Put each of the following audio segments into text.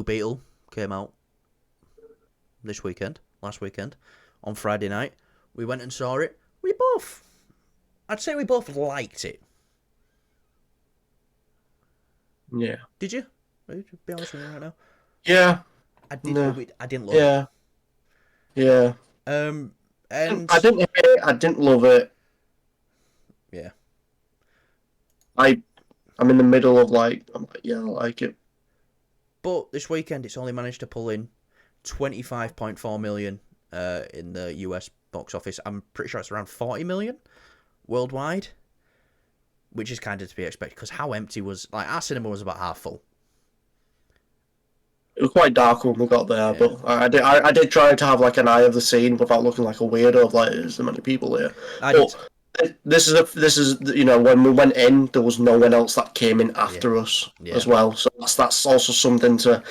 Beetle came out last weekend, on Friday night. We went and saw it. I'd say we both liked it. Yeah. Did you? Be honest with me right now. Yeah. I didn't No. love it. I didn't love it. Yeah. Yeah. Um, and I didn't hate it. I didn't love it. yeah, I I'm in the middle of I'm like, yeah, I like it. but this weekend it's only managed to pull in 25.4 million in the US box office. I'm pretty sure it's around 40 million worldwide, which is kind of to be expected because how empty was our cinema was about half full. It was quite dark when we got there, Yeah, but I did try to have an eye of the scene without looking like a weirdo of there's so many people here. I did. But this is when we went in, there was no one else that came in Yeah, after us yeah, as well. So that's also something to,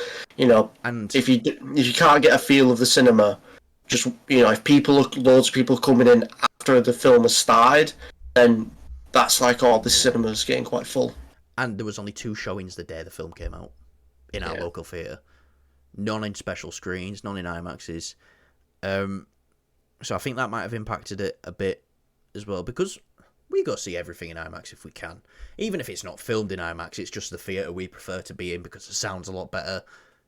and if you can't get a feel of the cinema, just if loads of people coming in after the film has started, then that's this yeah, cinema's getting quite full. and there was only 2 showings the day the film came out in our Yeah. local theatre. None in special screens, none in IMAXs. So I think that might have impacted it a bit as well because we go see everything in IMAX if we can. Even if it's not filmed in IMAX, it's just the theatre we prefer to be in because the sound's a lot better.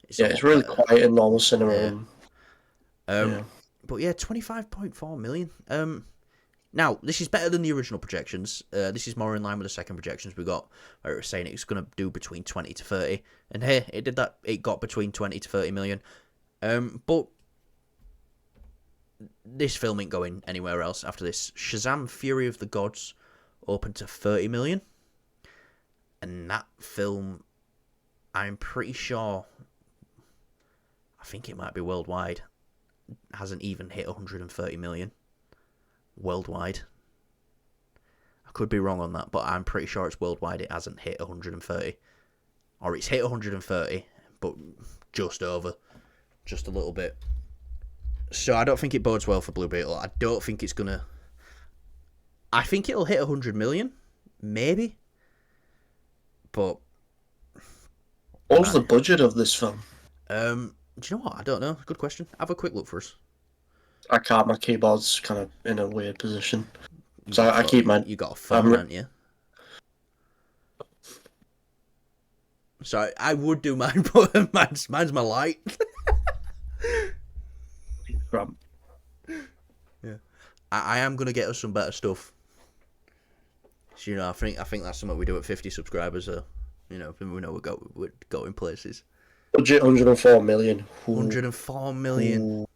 It's a Yeah, it's lot really better. quiet in normal cinema. Yeah. And, Um, yeah. but yeah, 25.4 million. Now, this is better than the original projections. This is more in line with the second projections we got, where it was saying it was going to do between 20 to 30. And hey, it did that. It got between 20 to 30 million. But this film ain't going anywhere else after this. Shazam! Fury of the Gods opened to 30 million. And that film, I'm pretty sure, I think it might be worldwide, hasn't even hit 130 million. Worldwide. I could be wrong on that, but I'm pretty sure it's worldwide. It hasn't hit 130. Or it's hit 130, but just over. Just a little bit. So I don't think it bodes well for Blue Beetle. I don't think it's gonna. I think it'll hit 100 million, maybe. But What was the budget of this film? Do you know what? I don't know. Good question. Have a quick look for us. I can't. My keyboard's kind of in a weird position, You so got I keep my. you got a phone, haven't you? So I would do mine, but mine's my light. Yeah, I am gonna get us some better stuff. So, I think that's something we do at 50 subscribers. So, we know we're going places. Budget 104 million. Ooh. 104 million. Ooh.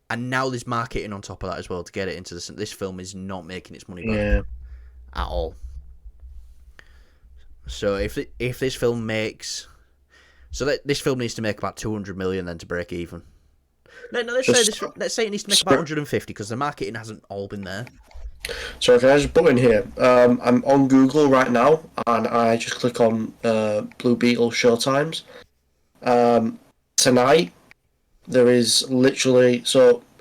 And now there's marketing on top of that as well to get it into this. This film is not making its money back at all. So if this film makes, this film needs to make about 200 million then to break even. No, let's say it needs to make about 150 because the marketing hasn't all been there. So can I just put in here? I'm on Google right now, and I just click on Blue Beetle showtimes. Tonight, there is literally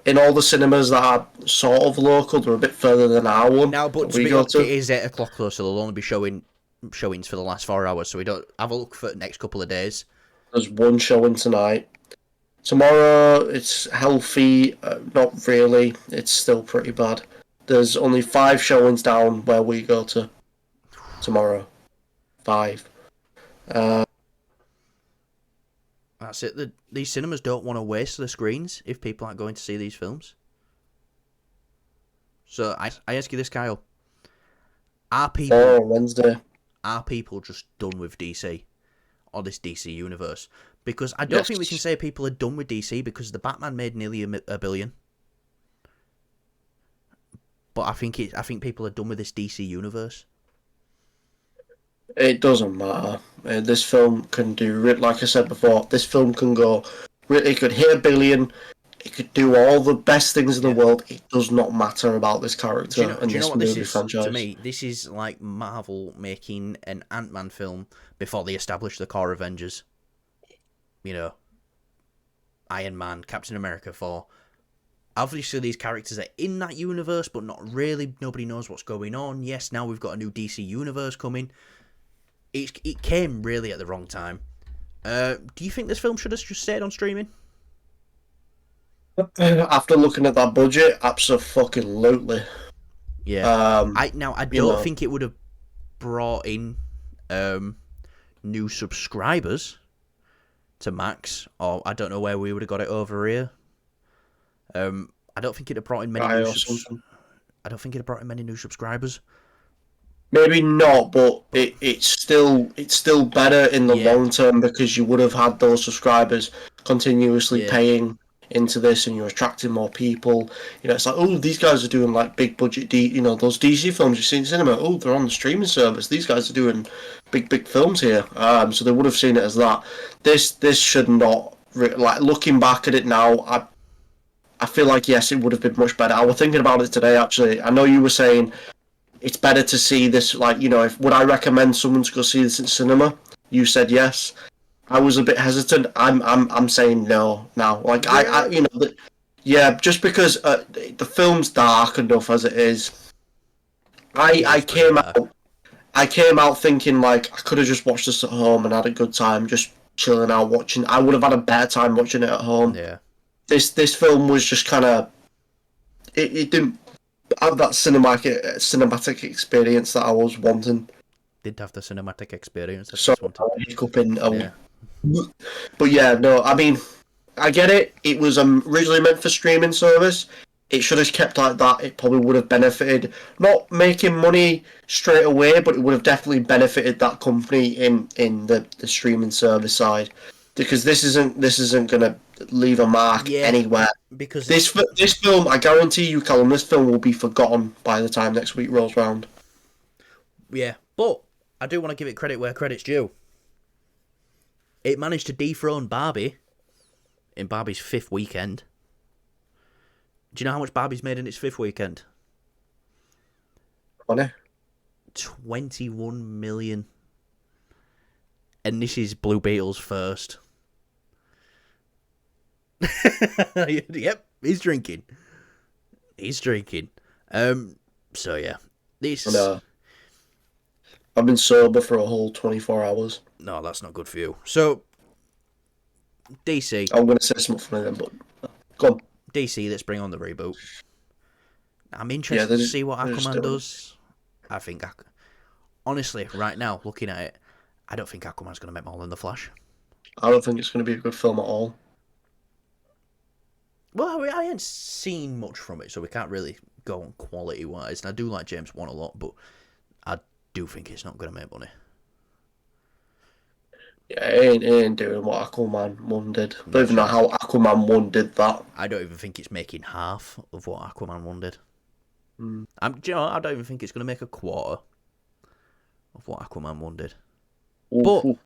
in all the cinemas that are sort of local, they're a bit further than our one. Now, but to be honest, it is 8 o'clock though, so they'll only be showings for the last 4 hours. So we don't have a look for the next couple of days. There's one showing tonight. Tomorrow, it's healthy. Not really. It's still pretty bad. There's only 5 showings down where we go to tomorrow. 5. That's it. These cinemas don't want to waste the screens if people aren't going to see these films. So I ask you this, Kyle. Are people just done with DC? Or this DC universe? Because I don't think we can say people are done with DC because the Batman made nearly a billion. But I think people are done with this DC universe. It doesn't matter. This film can do, like I said before, this film can go, it could hit a billion, it could do all the best things in the world. It does not matter about this character and this movie franchise. To me, this is like Marvel making an Ant-Man film before they established the core Avengers. Iron Man, Captain America, Thor. Obviously, these characters are in that universe, but not really. Nobody knows what's going on. Yes, now we've got a new DC universe coming. It came really at the wrong time. Do you think this film should have just stayed on streaming? After looking at that budget, absolutely. Yeah. Um, I you don't know, think it would have brought in new subscribers to Max, or I don't know where we would have got it over here. I don't think it'd have brought in many guy new or something. I don't think it'd have brought in many new subscribers. Maybe not, but But it's still better in the yeah, long term because you would have had those subscribers continuously yeah, paying into this, and you're attracting more people. You know, it's like, oh, these guys are doing like big budget those DC films you see in cinema. Oh, they're on the streaming service. These guys are doing big films here. So they would have seen it as that. This should not like looking back at it now. I feel like yes, it would have been much better. I was thinking about it today actually. I know you were saying it's better to see this, like, if would I recommend someone to go see this in cinema? You said yes. I was a bit hesitant. I'm saying no now. Like really. yeah, just because the film's dark enough as it is. I It I is pretty came dark. out I came out thinking like I could have just watched this at home and had a good time, just chilling out watching. I would have had a better time watching it at home. Yeah, This film was just kind of it didn't have that cinematic experience that I was wanting. did have the cinematic experience I So just wanted. hiccuping. Yeah, But yeah, no, I mean, I get it. It was originally meant for streaming service. It should have kept like that. It probably would have benefited, not making money straight away, but it would have definitely benefited that company in the streaming service side, because this isn't gonna leave a mark yeah, anywhere. because This film, I guarantee you, Callum, this film will be forgotten by the time next week rolls round. yeah, but I do want to give it credit where credit's due. It managed to dethrone Barbie in Barbie's fifth weekend. Do you know how much Barbie's made in its fifth weekend? Funny. 21 million. And this is Blue Beetle's first. Yep, he's drinking. He's drinking. So yeah. This And I've been sober for a whole 24 hours. no, that's not good for you. So DC. I'm gonna say something funny then, but go on. DC, let's bring on the reboot. I'm Yeah, interested to see what they're just Aquaman doing. does. I think, honestly, right now, looking at it, I don't think Aquaman's going to make more than The Flash. I don't think it's gonna be a good film at all. Well, I ain't seen much from it, so we can't really go on quality-wise. And I do like James Wan a lot, but I do think it's not going to make money. Yeah, it ain't doing what Aquaman 1 did. I don't even know Sure. how Aquaman 1 did that. I don't even think it's making half of what Aquaman 1 did. Mm. Do you know, I don't even think it's going to make a quarter of what Aquaman 1 did. Ooh, But ooh.